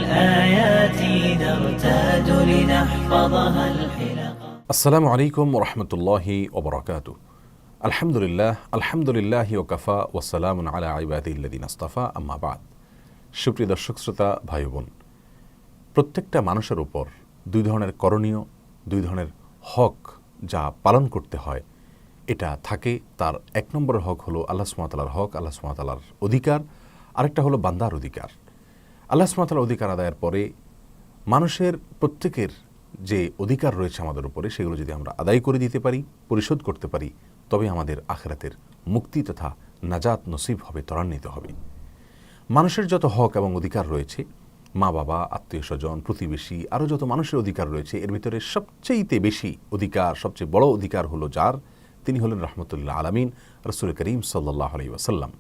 الآيات نرتاد لنحفظها الحلق. السلام عليكم ورحمة الله وبركاته. الحمد لله وكفى والسلام على عباده الذين اصطفى أما بعد. সুপ্রিয় দর্শক শ্রোতা ভাই বোন, প্রত্যেকটা মানুষের উপর দুই ধরনের করণীয়, দুই ধরনের হক যা পালন করতে হয় এটা থাকে। তার এক নম্বরের হক হলো আল্লাহ সুবহানাহু ওয়া তাআলার হক, আল্লাহ সুবহানাহু ওয়া তাআলার অধিকার। আরেকটা হলো বান্দার অধিকার। আল্লাহ সুবহানাহু ওয়া তাআলার অধিকার আদায়ের পরে মানুষের প্রত্যেকের যে অধিকার রয়েছে আমাদের উপরে, সেগুলো যদি আমরা আদায় করে দিতে পারি, পরিশোধ করতে পারি, তবে আমাদের আখিরাতের মুক্তি তথা নাজাত নসিব হবে, ত্বরান্বিত হবে। মানুষের যত হক এবং অধিকার রয়েছে, মা বাবা, আত্মীয় স্বজন, প্রতিবেশী, আরও যত মানুষের অধিকার রয়েছে, এর ভিতরে সবচেয়ে বেশি অধিকার, সবচেয়ে বড় অধিকার হলো যার, তিনি হলেন রাহমাতুল্লিল আলামিন রাসূল করিম সাল্লাল্লাহু আলাইহি ওয়াসাল্লাম।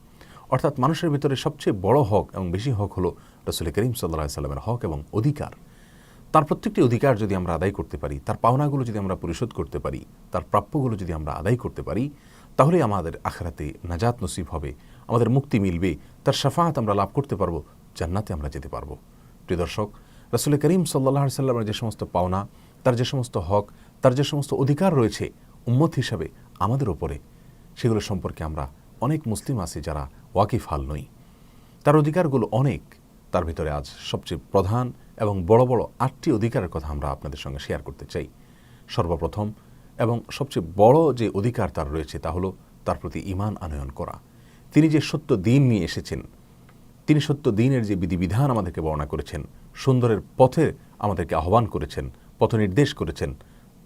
অর্থাৎ মানুষের ভিতরে সবচেয়ে বড় হক এবং বেশি হক হলো রাসূল করিম সাল্লাল্লাহু আলাইহি ওয়াসাল্লামের হক এবং অধিকার। তার প্রত্যেকটি অধিকার যদি আমরা আদায় করতে পারি, তার পাওনাগুলো যদি আমরা পরিশোধ করতে পারি, তার প্রাপ্যগুলো যদি আমরা আদায় করতে পারি, তাহলে আমাদের আখিরাতে নাজাত নসিব হবে, আমাদের মুক্তি মিলবে, তার শাফাআত আমরা লাভ করতে পারবো, জান্নাতে আমরা যেতে পারবো। প্রিয় দর্শক, রাসূল করিম সাল্লাল্লাহু আলাইহি ওয়াসাল্লামের যে সমস্ত পাওনা, তার যে সমস্ত হক, তার যে সমস্ত অধিকার রয়েছে উম্মত হিসাবে আমাদের ওপরে, সেগুলো সম্পর্কে আমরা অনেক মুসলিম আছি যারা ওয়াকিফাল নই। তার অধিকারগুলো অনেক। তার ভিতরে আজ সবচেয়ে প্রধান এবং বড় বড় 8টি অধিকারের কথা আমরা আপনাদের সঙ্গে শেয়ার করতে চাই। সর্বপ্রথম এবং সবচেয়ে বড় যে অধিকার তার রয়েছে তা হলো তার প্রতি ঈমান আনয়ন করা। তিনি যে সত্য দ্বীন নিয়ে এসেছেন, তিনি সত্য দ্বীনের যে বিধিবিধান আমাদেরকে বর্ণনা করেছেন, সুন্দরের পথে আমাদেরকে আহ্বান করেছেন, পথ নির্দেশ করেছেন,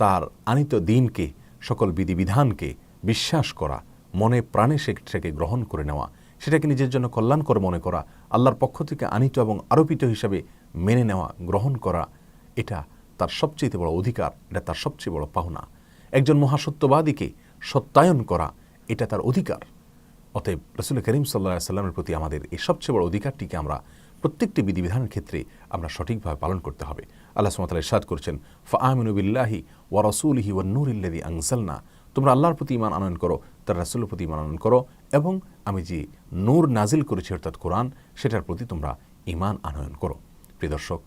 তার আনিত দ্বীনকে, সকল বিধিবিধানকে বিশ্বাস করা, মনে প্রাণে সেটাকে গ্রহণ করে নেওয়া, সেটাকে নিজের জন্য কল্যাণকর মনে করা, আল্লাহর পক্ষ থেকে আনিত এবং আরোপিত হিসাবে মেনে নেওয়া, গ্রহণ করা, এটা তার সবচেয়ে বড় অধিকার, এটা তার সবচেয়ে বড় পাওনা। একজন মহাসত্যবাদীকে সত্যায়ন করা, এটা তার অধিকার। অতএব রাসূল করিম সাল্লাল্লাহু আলাইহি ওয়াসাল্লামের প্রতি আমাদের এই সবচেয়ে বড় অধিকারটিকে আমরা প্রত্যেকটি বিধিবিধানের ক্ষেত্রে আমরা সঠিকভাবে পালন করতে হবে। আল্লাহ সুবহানাহু ওয়া তাআলা ইরশাদ করেছেন, ফাআমিনু বিল্লাহি ওয়া রাসূলিহি ওয়ান নূরিল্লাযী আনজালনা, তোমরা আল্লাহর প্রতি ঈমান আনয়ন করো, তার রাসূলের প্রতি ঈমান আনয়ন করো, এবং আমি যে নূর নাজিল করেছি অর্থাৎ কোরআন, সেটার প্রতি তোমরা ঈমান আনয়ন করো। প্রিয় দর্শক,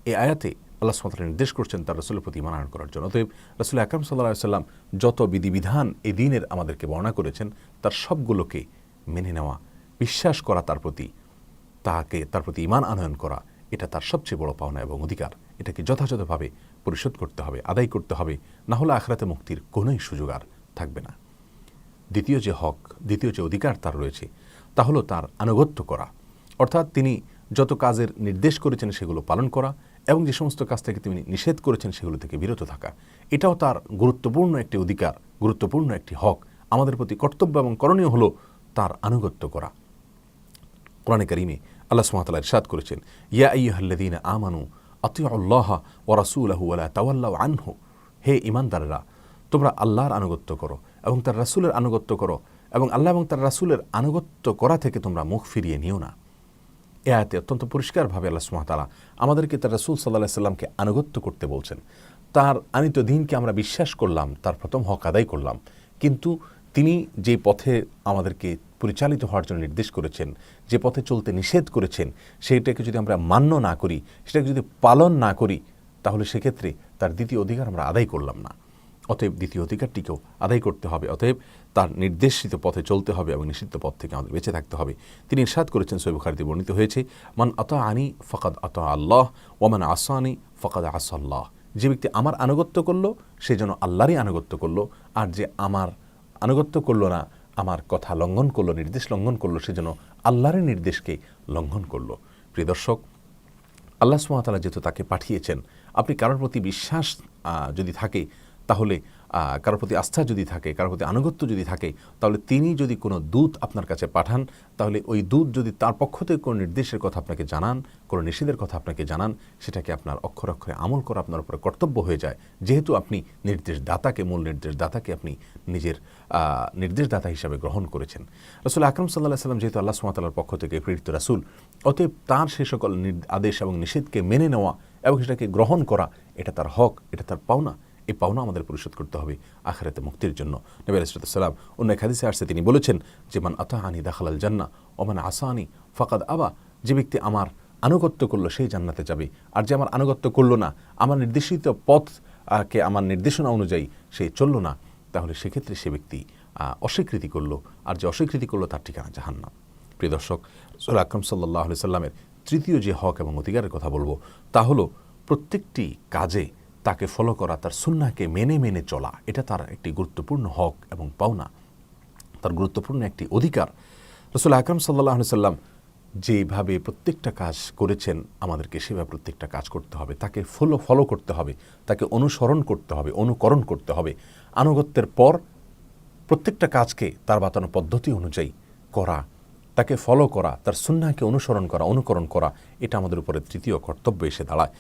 এই আয়াতে আল্লাহ সুবহানাহু ওয়া তাআলা নির্দেশ করছেন তার রাসূলের প্রতি ঈমান আনয়ন করার জন্য। অতএব রাসূল আকরাম সাল্লাল্লাহু আলাইহি ওয়াসাল্লাম যত বিধিবিধান এই দ্বীনের আমাদেরকে বর্ণনা করেছেন, তার সবগুলোকে মেনে নেওয়া, বিশ্বাস করা, তার প্রতি ঈমান আনয়ন করা, এটা তার সবচেয়ে বড় পাওনা এবং অধিকার। এটাকে যথাযথভাবে পরিশোধ করতে হবে, আদায় করতে হবে, না হলে আখিরাতে মুক্তির কোনোই সুযোগ আর থাকবে না। দ্বিতীয় যে অধিকার তার রয়েছে তা হলো তার আনুগত্য করা, অর্থাৎ তিনি যত কাজের নির্দেশ করেছেন সেগুলো পালন করা, এবং যে সমস্ত কাজ থেকে তিনি নিষেধ করেছেন সেগুলো থেকে বিরত থাকা। এটাও তার গুরুত্বপূর্ণ একটি অধিকার, গুরুত্বপূর্ণ একটি হক। আমাদের প্রতি কর্তব্য এবং করণীয় হলো তার আনুগত্য করা। কোরআনে কারীমে আল্লাহ সুবহানাহু ওয়া তাআলা ইরশাদ করেছেন, ইয়া আইয়ুহাল্লাযীনা আমানু আতিউল্লাহা ওয়া রাসূলাহু ওয়া লা তাওয়াল্লাউ আনহু, হে ঈমানদাররা, তোমরা আল্লাহর আনুগত্য করো এবং তার রাসূলের আনুগত্য করো, এবং আল্লাহ এবং তার রাসূলের আনুগত্য করা থেকে তোমরা মুখ ফিরিয়ে নিও না। এ আয়াতে অত্যন্ত পরিষ্কারভাবে আল্লাহ সুবহানাহু ওয়া তাআলা আমাদেরকে তার রাসূল সাল্লাল্লাহু আলাইহি ওয়াসাল্লামকে আনুগত্য করতে বলছেন। তার আনিত দ্বীনকে আমরা বিশ্বাস করলাম, তার প্রথম হক আদায় করলাম, কিন্তু তিনি যে পথে আমাদেরকে পরিচালিত হওয়ার জন্য নির্দেশ করেছেন, যে পথে চলতে নিষেধ করেছেন, সেইটাকে যদি আমরা মান্য না করি, সেটাকে যদি পালন না করি, তাহলে সেক্ষেত্রে তার দ্বিতীয় অধিকার আমরা আদায় করলাম না। অতএব দ্বিতীয় অধিকারটিকেও আদায় করতে হবে। অতএব তার নির্দেশিত পথে চলতে হবে এবং নিষিদ্ধ পথ থেকে আমাদের বেঁচে থাকতে হবে। তিনি ইরশাদ করেছেন, সহিহ বুখারীতে বর্ণিত হয়েছে, মান আতাআনি ফাকাদ আতা আল্লাহ ওয়া মান আসানি ফাকাদ আসাল্লাহ, যে ব্যক্তি আমার আনুগত্য করলো সে যেন আল্লাহরই আনুগত্য করলো, আর যে আমার আনুগত্য করলো না, আমার কথা লঙ্ঘন করলো, নির্দেশ লঙ্ঘন করলো, সে যেন আল্লাহরের নির্দেশকে লঙ্ঘন করলো। প্রিয় দর্শক, আল্লাহ সুবহানাহু ওয়া তাআলা যেহেতু তাকে পাঠিয়েছেন, আপনি কারোর প্রতি বিশ্বাস যদি থাকে, তাহলে কারোর প্রতি আস্থা যদি থাকে, কারোর প্রতি আনুগত্য যদি থাকে, তাহলে তিনি যদি কোনো দূত আপনার কাছে পাঠান, তাহলে ওই দূত যদি তার পক্ষ থেকে কোনো নির্দেশের কথা আপনাকে জানান, কোনো নিষেধের কথা আপনাকে জানান, সেটাকে আপনার অক্ষরে অক্ষরে আমল করা আপনার উপরে কর্তব্য হয়ে যায়, যেহেতু আপনি মূল নির্দেশদাতাকে আপনি নিজের নির্দেশদাতা হিসাবে গ্রহণ করেছেন। রাসূল আকরাম সাল্লাল্লাহু আলাইহি ওয়াসাল্লাম যেহেতু আল্লাহ সুবহানাহু ওয়া তাআলার পক্ষ থেকে প্রেরিত রাসূল, অতএব তার সেই সকল আদেশ এবং নিষেধকে মেনে নেওয়া এবং সেটাকে গ্রহণ করা, এটা তার হক, এটা তার পাওনা। এই পাওনা আমাদের পরিশোধ করতে হবে আখিরাতে মুক্তির জন্য। নবী আলাইহিস সালাম অন্য এক হাদিসে আসছে, তিনি বলেছেন যে মান আতাআনি দাখালাল জান্নাহ ওয়া মান আসানি ফাকাদ আবা, যে ব্যক্তি আমার আনুগত্য করলো সেই জান্নাতে যাবে, আর যে আমার আনুগত্য করলো না, আমার নির্দেশিত পথকে আমার নির্দেশনা অনুযায়ী সে চললো না, তাহলে সেক্ষেত্রে সে ব্যক্তি অস্বীকৃতি করলো, আর যে অস্বীকৃতি করলো তার ঠিকানা জাহান্নাম। প্রিয় দর্শক, রাসূল আকরাম সাল্লাল্লাহু আলাইহি সাল্লামের তৃতীয় যে হক এবং অধিকারের কথা বলবো তা হলো প্রত্যেকটি কাজে তাকে ফলো করা, তার সুন্নাহকে মেনে মেনে চলা। এটা তার একটি গুরুত্বপূর্ণ হক এবং পাওনা, তার গুরুত্বপূর্ণ একটি অধিকার। রাসূল আকরাম সাল্লাল্লাহু আলাইহি সাল্লাম যেভাবে প্রত্যেকটা কাজ করেছেন, আমাদেরকে সেভাবে প্রত্যেকটা কাজ করতে হবে, তাকে ফলো করতে হবে, তাকে অনুসরণ করতে হবে, অনুকরণ করতে হবে। আনুগত্যের পর প্রত্যেকটা কাজকে তার বাতানো পদ্ধতি অনুযায়ী করা, তাকে ফলো করা, তার সুন্নাহকে অনুসরণ করা, অনুকরণ করা, এটা আমাদের উপরে তৃতীয় কর্তব্য এসে দাঁড়ায়।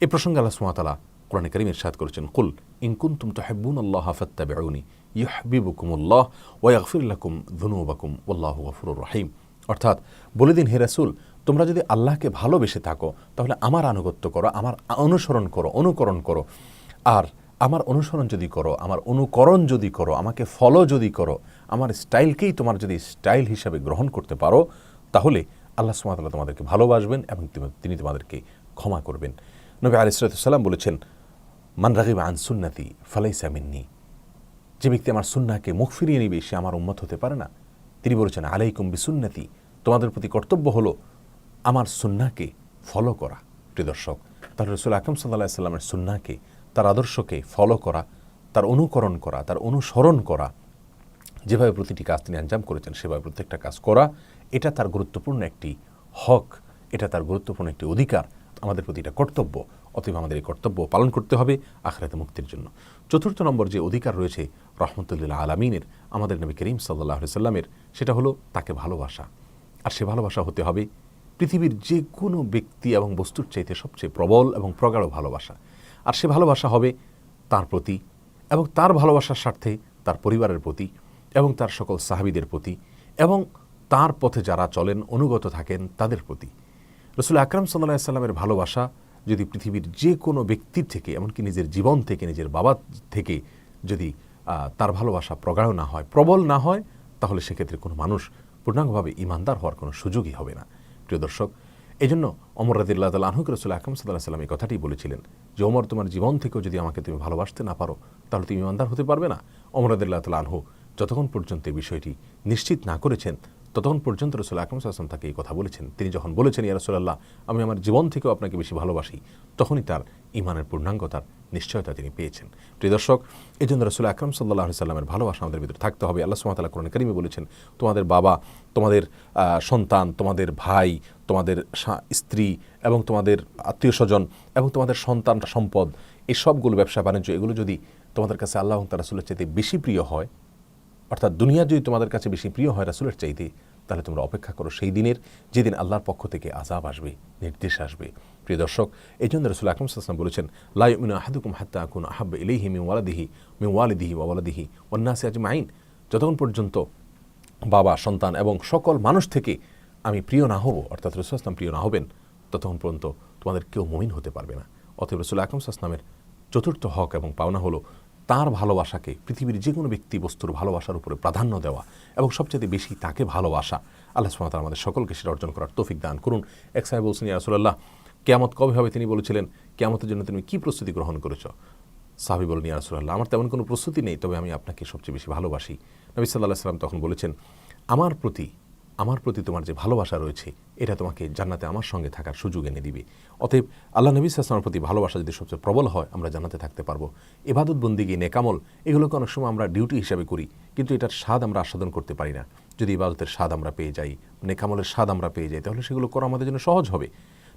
এই প্রসঙ্গে আল্লাহ সুবহানাহু ওয়া তাআলা কোরআনে কারীমে ইরশাদ করেছেন, কুল ইন কুনতুম তুহিব্বুনাল্লাহা ফাত্তাবিউনি ইউহিব্বুকুমুল্লাহ ওয়া ইয়াগফির লাকুম যুনুবাকুম ওয়াল্লাহু গফুরুর রহিম। অর্থাৎ বলে দিন, হে রাসূল, তোমরা যদি আল্লাহকে ভালোবেসে থাকো তাহলে আমার আনুগত্য করো, আমার অনুসরণ করো, অনুকরণ করো। আর আমার অনুসরণ যদি করো, আমার অনুকরণ যদি করো, আমাকে ফলো যদি করো, আমার স্টাইলকেই তোমার যদি স্টাইল হিসাবে গ্রহণ করতে পারো, তাহলে আল্লাহ সুবহানাহু ওয়া তাআলা তোমাদেরকে ভালোবাসবেন এবং তিনি তোমাদেরকে ক্ষমা করবেন। নবী আলাইহিস সালাম বলেছেন, মান রাগিবা আন সুন্নতি ফালাইসা মিন্নি। যে ব্যক্তি আমার সুন্নাহকে মুখ ফিরিয়ে নিবে সে আমার উম্মত হতে পারে না। তিনি বলেছেন, আলাইকুম বিসুন্নতি, তোমাদের প্রতি কর্তব্য হলো আমার সুন্নাহকে ফলো করা। প্রিয় দর্শক, তাহলে রাসূল আকরাম সাল্লাল্লাহু আলাইহি সাল্লামের সুন্নাহকে, তার আদর্শকে ফলো করা, তার অনুকরণ করা, তার অনুসরণ করা, যেভাবে প্রতিটি কাজ তিনি আঞ্জাম করেছেন সেভাবে প্রত্যেকটা কাজ করা, এটা তার গুরুত্বপূর্ণ একটি হক, এটা তার গুরুত্বপূর্ণ একটি অধিকার, আমাদের প্রতি এটা কর্তব্য। অতএব আমাদের এই কর্তব্য পালন করতে হবে আখিরাতে মুক্তির জন্য। চতুর্থ নম্বর যে অধিকার রয়েছে রাহমাতুল আলামিনের, আমাদের নবী করিম সাল্লাল্লাহু আলাইহি সাল্লামের, সেটা হলো তাকে ভালোবাসা। আর সে ভালোবাসা হতে হবে পৃথিবীর যে কোনো ব্যক্তি এবং বস্তুর চাইতে সবচেয়ে প্রবল এবং প্রগাঢ় ভালোবাসা। আর সে ভালোবাসা হবে তার প্রতি, এবং তার ভালোবাসার স্বার্থে তার পরিবারের প্রতি, এবং তার সকল সাহাবীদের প্রতি, এবং তার পথে যারা চলেন, অনুগত থাকেন তাদের প্রতি। রাসূল আকরাম সাল্লাল্লাহু আলাইহি সাল্লামের ভালোবাসা যদি পৃথিবীর যে কোনো ব্যক্তির থেকে, এমনকি নিজের জীবন থেকে, নিজের বাবা থেকে যদি তার ভালোবাসা প্রগাঢ় না হয়, প্রবল না হয়, তাহলে সেক্ষেত্রে কোনো মানুষ পূর্ণাঙ্গভাবে ঈমানদার হওয়ার কোনো সুযোগই হবে না। প্রিয় দর্শক, এই জন্য ওমর রাদিয়াল্লাহু তাআলা আনহুকে রাসূল আকরাম সাল্লাল্লাহু আলাইহি সাল্লাম এই কথাটি বলেছিলেন যে, ওমর, তোমার জীবন থেকেও যদি আমাকে তুমি ভালোবাসতে না পারো তাহলে তুমি ঈমানদার হতে পারবে না। ওমর রাদিয়াল্লাহু তাআলা আনহু যতক্ষণ পর্যন্ত এই বিষয়টি নিশ্চিত না করেছেন ততক্ষণ পর্যন্ত রাসূল আকরাম সাল্লাল্লাহু আলাইহি ওয়াসাল্লাম তাকে এই কথা বলেছেন। তিনি যখন বলেছেন, ইয়া রাসূলুল্লাহ, আমি আমার জীবন থেকেও আপনাকে বেশি ভালোবাসি, তখনই তার ঈমানের পূর্ণাঙ্গতার নিশ্চয়তা তিনি পেয়েছেন। প্রিয় দর্শক, এই জন্য রাসূল আকরাম সাল্লাল্লাহু আলাইহি সাল্লামের ভালোবাসা আমাদের ভিতরে থাকতে হবে। আল্লাহ সুবহানাহু ওয়া তাআলা কোরআনে কারীমে বলেছেন, তোমাদের বাবা, তোমাদের সন্তান, তোমাদের ভাই, তোমাদের স্ত্রী এবং তোমাদের আত্মীয় স্বজন এবং তোমাদের সন্তান সম্পদ, এই সবগুলো ব্যবসা বাণিজ্য, এগুলো যদি তোমাদের কাছে আল্লাহ এবং তার রাসূলের চাইতে বেশি প্রিয় হয়, অর্থাৎ দুনিয়া যদি তোমাদের কাছে বেশি প্রিয় হয় রাসূলের চাইতে, তাহলে তোমরা অপেক্ষা করো সেই দিনের, যেদিন আল্লাহর পক্ষ থেকে আযাব আসবে, নির্দেশ আসবে। প্রিয় দর্শক, এই জন্য রাসূল আকরাম সাল্লাল্লাহু আলাইহি ওয়াসাল্লাম বলেছেন, লা ইউমিনু আহাদুকুম হাত্তা আকুনা আহাব্বা ইলাইহি মিন ওয়ালিদিহি ওয়া ওয়ালাদিহি ওয়ান নাসি আজমাইন। যতক্ষণ পর্যন্ত বাবা, সন্তান এবং সকল মানুষ থেকে আমি প্রিয় না হব, অর্থাৎ রাসূল সাল্লাল্লাহু আলাইহি ওয়াসাল্লাম প্রিয় না হবেন, ততক্ষণ পর্যন্ত তোমাদের কেউ মুমিন হতে পারবে না। অতএব রাসূল আকরাম সাল্লাল্লাহু আলাইহি ওয়াসাল্লামের চতুর্থ হক এবং পাওনা হলো তার ভালোবাসাকে পৃথিবীর যে কোনো ব্যক্তি বস্তুর ভালোবাসার উপরে প্রাধান্য দেওয়া এবং সবচেয়ে বেশি তাকে ভালোবাসা। আল্লাহ সুবহানাহু ওয়া তাআলা আমাদের সকলকে সেটা অর্জন করার তৌফিক দান করুন। এক সাহেব বলছেন, ইয়া রাসূলুল্লাহ, কিয়ামত কবে হবে? তিনি বলেছিলেন, কিয়ামতের জন্য তুমি কি প্রস্তুতি গ্রহণ করেছো? সাহাবী বলেন, ইয়া রাসূলুল্লাহ, আমার তেমন কোনো প্রস্তুতি নেই, তবে আমি আপনাকে সবচেয়ে বেশি ভালোবাসি। নবী সাল্লাল্লাহু আলাইহি ওয়াসাল্লাম তখন বলেছেন, আমার প্রতি তোমার যে ভালোবাসা রয়েছে এটা তোমাকে জান্নাতে আমার সঙ্গে থাকার সুযোগ এনে দিবে। অতএব আল্লাহ নবী সাল্লাল্লাহু আলাইহি ওয়াসাল্লামের প্রতি ভালোবাসা যদি সবচেয়ে প্রবল হয়, আমরা জান্নাতে থাকতে পারবো। ইবাদত বন্দেগী, নেকামল, এগুলোকে অনেক সময় আমরা ডিউটি হিসাবে করি, কিন্তু এটার স্বাদ আমরা আস্বাদন করতে পারি না। যদি ইবাদতের স্বাদ আমরা পেয়ে যাই, নেকামলের স্বাদ আমরা পেয়ে যাই, তাহলে সেগুলো করা আমাদের জন্য সহজ হবে।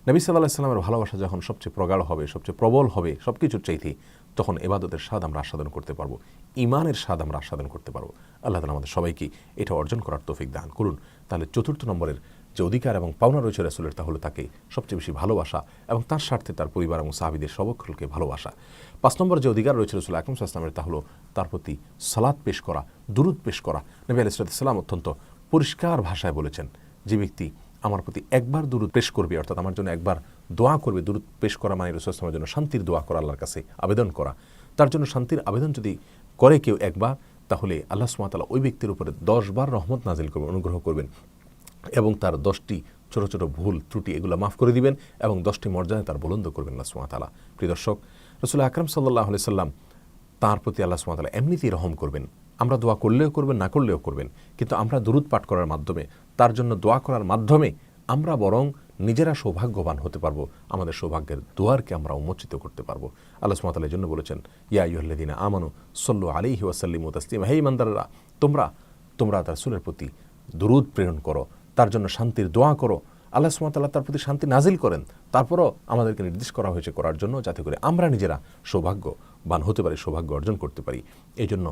নবী সাল্লাল্লাহু আলাইহি ওয়াসাল্লামের ভালোবাসা যখন সবচেয়ে প্রগাঢ় হবে, সবচেয়ে প্রবল হবে সব কিছুর চাইতে, তখন ইবাদতের স্বাদ আমরা আস্বাদন করতে পারবো, ঈমানের স্বাদ আমরা আস্বাদন করতে পারবো। আল্লাহ তাআলা আমাদের সবাইকে এটা অর্জন করার তৌফিক দান করুন। তাহলে চতুর্থ নম্বরের যে অধিকার এবং পাওনা রয়েছে রাসূলের, তা হলো তাকে সবচেয়ে বেশি ভালোবাসা এবং তার স্বার্থে তার পরিবার এবং সাহাবীদের সকলকে ভালোবাসা। ৫ নম্বর যে অধিকার রয়েছে রাসূল আকরাম সাল্লাল্লাহু আলাইহি ওয়াসাল্লামের, তা হলো তার প্রতি সালাত পেশ করা, দুরূদ পেশ করা। নবী আলাইহিস সালাম অত্যন্ত পরিষ্কার ভাষায় বলেছেন, যে ব্যক্তি আমার প্রতি একবার দুরূদ পেশ করবে, অর্থাৎ আমার জন্য একবার দোয়া করবে, দুরূদ পেশ করা মানে রাসূল সাল্লাল্লাহু আলাইহি ওয়াসাল্লামের জন্য শান্তির দোয়া করা, আল্লাহর কাছে আবেদন করা। তার জন্য শান্তির আবেদন যদি করে কেউ একবার, তাহলে আল্লাহ সুবহানাহু ওয়া তাআলা ওই ব্যক্তির উপরে 10 বার রহমত নাজিল করবেন, অনুগ্রহ করবেন, এবং তার 10টি ছোট ছোট ভুল ত্রুটি এগুলো মাফ করে দিবেন এবং 10টি মর্যাদা তার বুলন্দ করবেন আল্লাহ সুবহানাহু ওয়া তাআলা। প্রিয় দর্শক, রাসূল আকরাম সাল্লাল্লাহু আলাইহি সাল্লাম তার প্রতি আল্লাহ সুবহানাহু ওয়া তাআলা এমনিতেই রহম করবেন। আমরা দোয়া করলেও করবেন, না করলেও করবেন, কিন্তু আমরা দুরূদ পাঠ করার মাধ্যমে, তার জন্য দোয়া করার মাধ্যমে আমরা বরং নিজেরা সৌভাগ্যবান হতে পারবো, আমাদের সৌভাগ্যের দুয়ারকে আমরা উন্মোচিত করতে পারবো। আল্লাহ সুবহানাহু ওয়া তাআলা এই জন্য বলেছেন, ইয়া আইয়ুহাল্লাযীনা আমানু সাল্লু আলাইহি ওয়া সাল্লিমু তাসলিমা, হে ঈমানদাররা, তোমরা তার রাসূলের প্রতি দুরূদ প্রেরণ করো, তার জন্য শান্তির দোয়া করো। আল্লাহ সুবহানাহু ওয়া তাআলা তার প্রতি শান্তি নাজিল করেন, তারপরও আমাদেরকে নির্দেশ করা হয়েছে করার জন্য, যাতে করে আমরা নিজেরা সৌভাগ্যবান হতে পারি, সৌভাগ্য অর্জন করতে পারি। এই জন্য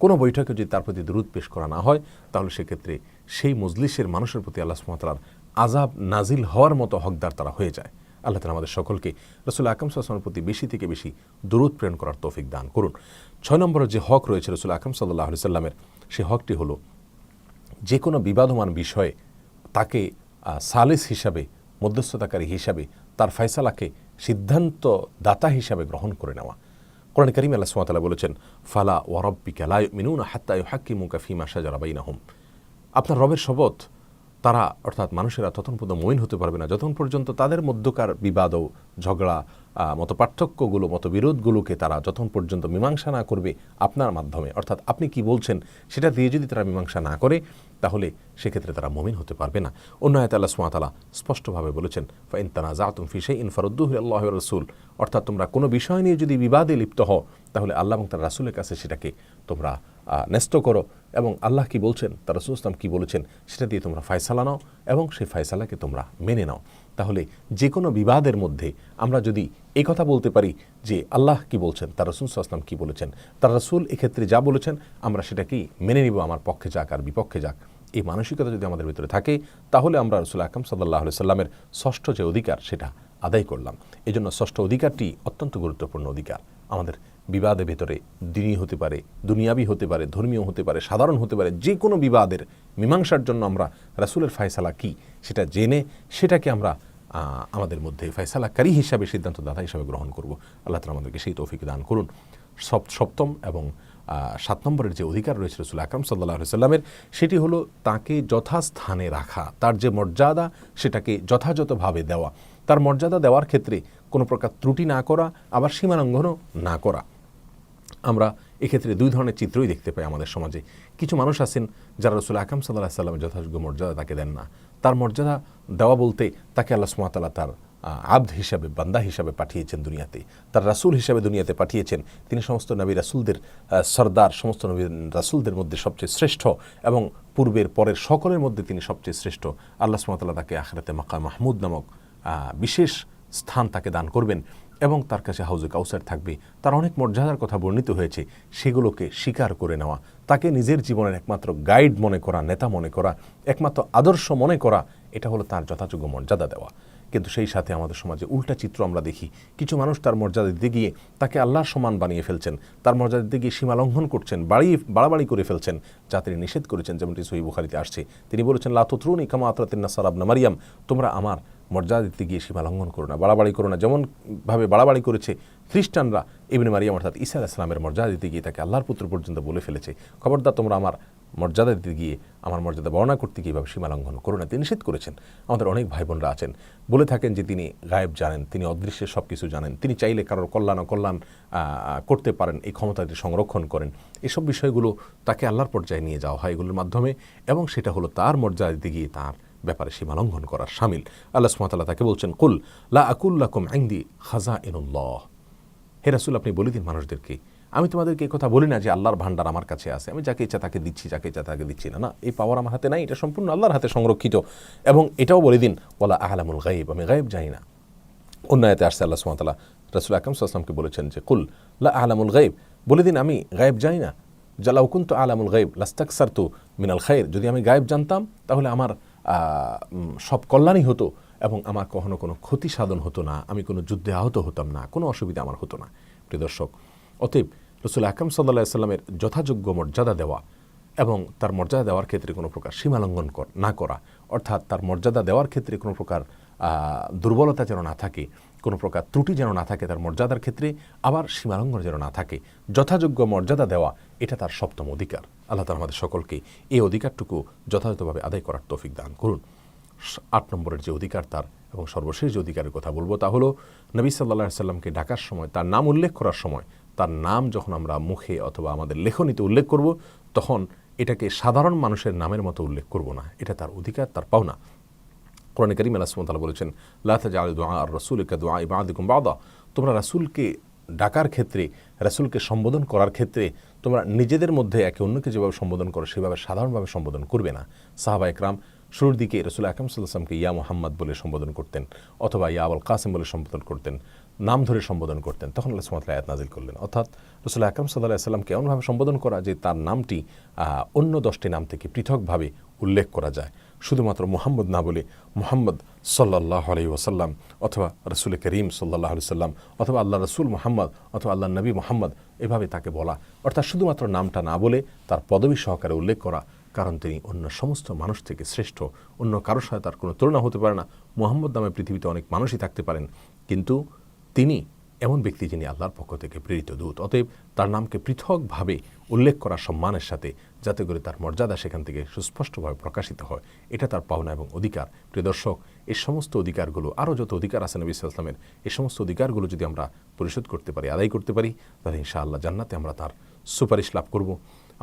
কোনো বৈঠকে যদি তার প্রতি দুরূদ পেশ করা না হয়, তাহলে সেক্ষেত্রে সেই মজলিসের মানুষের প্রতি আল্লাহ সুবহানাহু ওয়া তাআলার আযাব নাজিল হওয়ার মতো হকদার তারা হয়ে যায়। আল্লাহ তাআলা আমাদের সকলকে রাসূল আকরাম সাল্লাল্লাহু আলাইহি ওয়াসাল্লামের প্রতি বেশি থেকে বেশি দুরূদ প্রেরণ করার তৌফিক দান করুন। 6 নম্বরে যে হক রয়েছে রাসূল আকরাম সাল্লাল্লাহু আলাইহি ওয়াসাল্লামের, সেই হকটি হলো যে কোনো বিবাদমান বিষয়ে তাকে সালিস হিসাবে, মধ্যস্থতাকারী হিসাবে, তার ফয়সালাকে সিদ্ধান্ত দাতা হিসাবে গ্রহণ করে নেওয়া। কোরআন কারীমে আল্লাহ সুবহানাহু ওয়া তাআলা বলেছেন, ফালা ওয়া রাব্বিকা লা ইউমিনুনা হাত্তা ইউহাক্কিমুকা ফীমা শাজারা বাইনাহুম। আপনার রবের শপথ, তারা অর্থাৎ মানুষেরা ততক্ষণ পর্যন্ত মুমিন হতে পারবে না যতক্ষণ পর্যন্ত তাদের মধ্যকার বিবাদ ও ঝগড়া, মতপার্থক্যগুলো, মতবিরোধগুলোকে তারা যতক্ষণ পর্যন্ত মীমাংসা না করবে আপনার মাধ্যমে, অর্থাৎ আপনি কি বলছেন সেটা দিয়ে যদি তারা মীমাংসা না করে, তাহলে সেক্ষেত্রে তারা মুমিন হতে পারবে না। অন্য আয়াতে আল্লাহ সুবহানাহু ওয়া তাআলা স্পষ্টভাবে বলেছেন, ফাইন তানাযাতুম ফি শাইইন ফারুদ্দুহু ইলাল্লাহি ওয়া রাসূল, অর্থাৎ তোমরা কোনো বিষয় নিয়ে যদি বিবাদে লিপ্ত হও, তাহলে আল্লাহ এবং তার রাসূলের কাছে সেটাকে তোমরা ন্যস্ত করো, এবং আল্লাহ কি বলছেন, তার রাসূল সাল্লাল্লাহু আলাইহি ওয়াসাল্লাম কি বলেছেন সেটা দিয়ে তোমরা ফয়সালা নাও, এবং সেই ফয়সালাকে তোমরা মেনে নাও। তাহলে যে কোনো বিবাদের মধ্যে আমরা যদি এই কথা বলতে পারি যে আল্লাহ কি বলছেন, তার রাসূল সাল্লাল্লাহু আলাইহি ওয়াসাল্লাম কি বলেছেন, তার রাসূল এক্ষেত্রে যা বলেছেন আমরা সেটাকেই মেনে নিব, আমার পক্ষে যাক আর বিপক্ষে যাক, এই মানসিকতা যদি আমাদের ভিতরে থাকে, তাহলে আমরা রাসূল আকরাম সাল্লাল্লাহু আলাইহি ওয়াসাল্লামের ষষ্ঠ যে অধিকার সেটা আদায় করলাম। এই জন্য ষষ্ঠ অধিকারটি অত্যন্ত গুরুত্বপূর্ণ অধিকার। আমাদের বিবাদের ভেতরে দিনী হতে পারে, দুনিয়াবি হতে পারে, ধর্মীয় হতে পারে, সাধারণ হতে পারে, যে কোনো বিবাদের মীমাংসার জন্য আমরা রাসূলের ফয়সালা কি সেটা জেনে সেটাকে আমরা আমাদের মধ্যে ফয়সালাকারী হিসাবে, সিদ্ধান্তদাতা হিসাবে গ্রহণ করব। আল্লাহ তাআলা আমাদেরকে সেই তৌফিক দান করুন। সপ্তম এবং 7 নম্বরের যে অধিকার রয়েছে রাসূল আকরাম সাল্লাল্লাহু আলাইহি ওয়াসাল্লামের, সেটি হলো তাকে যথাস্থানে রাখা, তার যে মর্যাদা সেটাকে যথাযথভাবে দেওয়া, তার মর্যাদা দেওয়ার ক্ষেত্রে কোনো প্রকার ত্রুটি না করা, আবার সীমালঙ্ঘনও না করা। আমরা এক্ষেত্রে 2 ধরনের চিত্রই দেখতে পাই আমাদের সমাজে। কিছু মানুষ আছেন যারা রাসূল আকরাম সাল্লাল্লাহু আলাইহি ওয়াসাল্লামের যথাযোগ্য মর্যাদা তাকে দেন না। তার মর্যাদা দেওয়া বলতে তাকে আল্লাহ সুবহানাহু ওয়া তাআলা তার আবদ হিসাবে, বান্দা হিসাবে পাঠিয়েছেন দুনিয়াতে, তার রাসূল হিসাবে দুনিয়াতে পাঠিয়েছেন। তিনি সমস্ত নবী রাসূলদের সরদার, সমস্ত নবী রাসূলদের মধ্যে সবচেয়ে শ্রেষ্ঠ, এবং পূর্বের পরের সকলের মধ্যে তিনি সবচেয়ে শ্রেষ্ঠ। আল্লাহ সুবহানাহু ওয়া তাআলা তাকে আখিরাতে মাকাম মাহমুদ নামক বিশেষ স্থান তাকে দান করবেন, এবং তার কাছে হাউজে কাউসার থাকবে। তার অনেক মর্যাদার কথা বর্ণিত হয়েছে, সেগুলোকে স্বীকার করে নেওয়া, তাকে নিজের জীবনের একমাত্র গাইড মনে করা, নেতা মনে করা, একমাত্র আদর্শ মনে করা, এটা হলো তার যথাযোগ্য মর্যাদা দেওয়া। কিন্তু সেই সাথে আমাদের সমাজে উল্টা চিত্র আমরা দেখি। কিছু মানুষ তার মর্যাদা দিতে গিয়ে তাকে আল্লাহর সমান বানিয়ে ফেলছেন, তার মর্যাদা দিতে গিয়ে সীমা লঙ্ঘন করছেন, বাড়াবাড়ি করে ফেলছেন, যা তিনি নিষেধ করেছেন। যেমনটি সহিহ বুখারীতে আসছে, তিনি বলেছেন, লা তুতরুনি কামা আতরাতিন নাসারা ইবনা মারইয়াম, তোমরা আমার মর্যাদা দিতে গিয়ে সীমা লঙ্ঘন করো না, বাড়াবাড়ি করো না। যেমনভাবে বাড়াবাড়ি করেছে খ্রিস্টানরা ইবনে মারিয়াম অর্থাৎ ঈসা আলাইহিস সালামের মর্যাদা দিতে গিয়ে তাকে আল্লাহর পুত্র পর্যন্ত বলে ফেলেছে। খবরদার, তোমরা আমার মর্যাদা দিতে গিয়ে, আমার মর্যাদা বর্ণনা করতে গিয়ে এভাবে সীমা লঙ্ঘন করো না, তিনি নিষেধ করেছেন। আমাদের অনেক ভাই বোনরা আছেন বলে থাকেন যে তিনি গায়েব জানেন, তিনি অদৃশ্যের সব কিছু জানেন, তিনি চাইলে কারোর কল্যাণ করতে পারেন, এই ক্ষমতাটি সংরক্ষণ করেন। এসব বিষয়গুলো তাকে আল্লাহর পর্যায়ে নিয়ে যাওয়া হয় এগুলোর মাধ্যমে, এবং সেটা হলো তার মর্যাদা দিতে গিয়ে তার ব্যাপারে সীমা লঙ্ঘন করার শামিল। আল্লাহ সুবহানাহু ওয়া তাআলা তাকে বলছেন, কুল লা আকুল লাকুম ইনদি খাযাইনুল্লাহ, হে রাসূল আপনি বলে দিন মানুষদেরকে, আমি তোমাদেরকে এই কথা বলি না যে আল্লাহর ভান্ডার আমার কাছে আছে, আমি যাকে ইচ্ছা তাকে দিচ্ছি, যাকে ইচ্ছা তাকে দিচ্ছি না। না, এই পাওয়ার আমার হাতে নাই, এটা সম্পূর্ণ আল্লাহর হাতে সংরক্ষিত। এবং এটাও বলে দিন, ওয়ালা আ'লামুল গায়ব, আমি গায়ব জানি না। অন্য আয়াতে আসছে আল্লাহ সুবহানাহু ওয়া তাআলা রাসূল আকরাম সাল্লাল্লাহু আলাইহি ওয়াসাল্লামকে বলেছেন যে কুল লা আ'লামুল গায়ব, বলে দিন আমি গায়ব জানি না। লাউ কুনতু আ'লামুল গায়ব লাস্তাকসারতু মিনাল খায়র, যদি আমি গায়ব জানতাম তাহলে আমার সব কল্যাণই হতো, এবং আমার কখনো কোনো ক্ষতি সাধন হতো না, আমি কোনো যুদ্ধে আহত হতাম না, কোনো অসুবিধা আমার হতো না। প্রিয় দর্শক, অতএব রাসূল আকরাম সাল্লাল্লাহু আলাইহি ওয়াসাল্লামের যথাযোগ্য মর্যাদা দেওয়া, এবং তার মর্যাদা দেওয়ার ক্ষেত্রে কোনো প্রকার সীমালঙ্ঘন না করা, অর্থাৎ তার মর্যাদা দেওয়ার ক্ষেত্রে কোনো প্রকার দুর্বলতা যেন না থাকে, কোনো প্রকার ত্রুটি যেন না থাকে তার মর্যাদার ক্ষেত্রে, আবার সীমালঙ্ঘন যেন না থাকে, যথাযোগ্য মর্যাদা দেওয়া, এটা তার সপ্তম অধিকার। আল্লাহ তাআলা আমাদের সকলকে এই অধিকারটুকু যথাযথভাবে আদায় করার তৌফিক দান করুন। 8 নম্বরের যে অধিকার তার এবং সর্বশেষ যে অধিকারের কথা বলবো তা হলো নবী সাল্লাল্লাহু আলাইহি সাল্লামকে ডাকার সময়, তার নাম উল্লেখ করার সময়, তার নাম যখন আমরা মুখে অথবা আমাদের লেখনীতে উল্লেখ করব, তখন এটাকে সাধারণ মানুষের নামের মতো উল্লেখ করব না। এটা তার অধিকার, তার পাওনা। কোরআনে কারীমে আল্লাহ সুবহানাহু ওয়া তাআলা বলেছেন, লা তাজআলু দুআ আর-রাসূলি কাদুআ বা'দিকুম বা'দা, তোমরা রাসূলকে ডাকার ক্ষেত্রে, রাসূলকে সম্বোধন করার ক্ষেত্রে তোমরা নিজেদের মধ্যে একে অন্যকে যেভাবে সম্বোধন করো সেভাবে সাধারণভাবে সম্বোধন করবে না। সাহাবায়ে কেরাম শুরুর দিকে রাসূল আকরাম সাল্লাল্লাহু আলাইহি ওয়াসাল্লামকে ইয়া মুহাম্মদ বলে সম্বোধন করতেন, অথবা ইয়া আবুল কাসিম বলে সম্বোধন করতেন, নাম ধরে সম্বোধন করতেন। তখন আল্লাহ সুবহানাহু ওয়া তাআলা আয়াত নাযিল করলেন, অর্থাৎ রাসূল আকরাম সাল্লাল্লাহু আলাইহি ওয়াসাল্লামকে এমনভাবে সম্বোধন করা যে তার নামটি অন্য 10টি নাম থেকে পৃথকভাবে উল্লেখ করা যায়। শুধুমাত্র মুহাম্মদ না বলে মুহাম্মদ সাল্লাল্লাহু আলাইহি ওয়াসাল্লাম, অথবা রাসূল করিম সাল্লাল্লাহু আলাইহি ওয়াসাল্লাম, অথবা আল্লাহ রাসূল মুহাম্মদ, অথবা আল্লাহ নবী মুহাম্মদ, এভাবে তাকে বলা। অর্থাৎ শুধুমাত্র নামটা না বলে তার পদবী সহকারে উল্লেখ করা, কারণ তিনি অন্য সমস্ত মানুষ থেকে শ্রেষ্ঠ, অন্য কারোর সাথে তার কোনো তুলনা হতে পারে না। মুহাম্মদ নামে পৃথিবীতে অনেক মানুষই থাকতে পারেন, কিন্তু তিনি এমন ব্যক্তি যিনি আল্লাহর পক্ষ থেকে প্রেরিত দূত। অতএব তার নামকে পৃথকভাবে উল্লেখ করা সম্মানের সাথে, যাতে করে তার মর্যাদা সেখান থেকে সুস্পষ্টভাবে প্রকাশিত হয়, এটা তার পাওনা এবং অধিকার। প্রিয় দর্শক, এই সমস্ত অধিকারগুলো, আরও যত অধিকার আছে নবী সাল্লাল্লাহু আলাইহি ওয়াসাল্লামের, এই সমস্ত অধিকারগুলো যদি আমরা পরিশোধ করতে পারি, আদায় করতে পারি, তাহলে ইনশাআল্লাহ জান্নাতে আমরা তার সুপারিশ লাভ করব।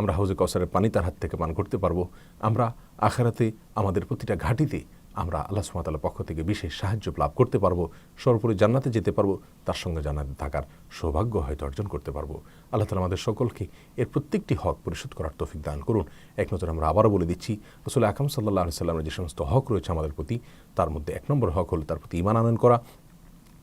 আমরা হাউজে কাউসারের পানি তার হাত থেকে পান করতে পারবো। আমরা আখিরাতে আমাদের প্রতিটা ঘাঁটিতে আমরা আল্লাহ সুবহানাহু ওয়া তাআলার পক্ষ থেকে বিশেষ সাহায্য লাভ করতে পারবো। সর্বোপরি জান্নাতে যেতে পারবো, তার সঙ্গে জান্নাতে থাকার সৌভাগ্য হয়তো অর্জন করতে পারবো। আল্লাহ তাআলা আমাদের সকলকে এর প্রত্যেকটি হক পরিশোধ করার তৌফিক দান করুন। এক নজরে আমরা আবারও বলে দিচ্ছি, রাসূল আকরাম সাল্লাল্লাহু আলাইহি ওয়াসাল্লামের যে সমস্ত হক রয়েছে আমাদের প্রতি, তার মধ্যে 1 নম্বর হক হলো তার প্রতি ঈমান আনয়ন করা,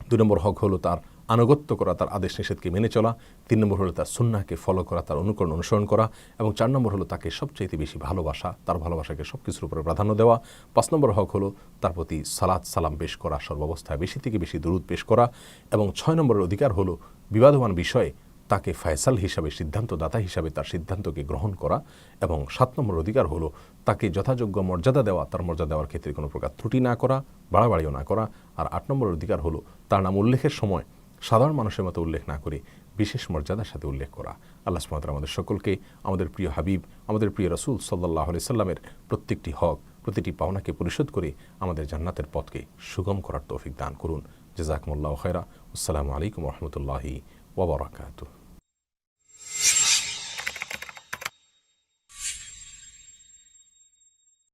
2 নম্বর হক হলো তার আনুগত্য করা, তার আদেশ নিষেধকে মেনে চলা, 3 নম্বর হলো তার সুন্নাহকে ফলো করা, তার অনুকরণ অনুসরণ করা, এবং 4 নম্বর হলো তাকে সবচাইতে বেশি ভালোবাসা, তার ভালোবাসাকে সব কিছুর উপরে প্রাধান্য দেওয়া। 5 নম্বর হক হলো তার প্রতি সালাত সালাম পেশ করা, সর্বাবস্থায় বেশি থেকে বেশি দরুদ পেশ করা, এবং 6 নম্বরের অধিকার হলো বিবাদমান বিষয়ে তাকে ফয়সাল হিসাবে, সিদ্ধান্তদাতা হিসাবে তার সিদ্ধান্তকে গ্রহণ করা, এবং 7 নম্বর অধিকার হলো তাকে যথাযোগ্য মর্যাদা দেওয়া, তার মর্যাদা দেওয়ার ক্ষেত্রে কোনো প্রকার ত্রুটি না করা, বাড়াবাড়িও না করা। আর 8 নম্বর অধিকার হলো তার নাম উল্লেখের সময় সাধারণ মানুষের মতো উল্লেখ না করে বিশেষ মর্যাদার সাথে উল্লেখ করা। আল্লাহ সুবহানাহু ওয়া তাআলা আমাদের সকলকে আমাদের প্রিয় হাবিব, আমাদের প্রিয় রাসূল সাল্লাল্লাহু আলাইহি সাল্লামের প্রত্যেকটি হক, প্রতিটি পাওনাকে পরিশোধ করে আমাদের জান্নাতের পথকে সুগম করার তৌফিক দান করুন। জাযাকুমুল্লাহু খায়রা। আসসালামু আলাইকুম ওয়া রাহমাতুল্লাহি ওয়া বারাকাতুহু।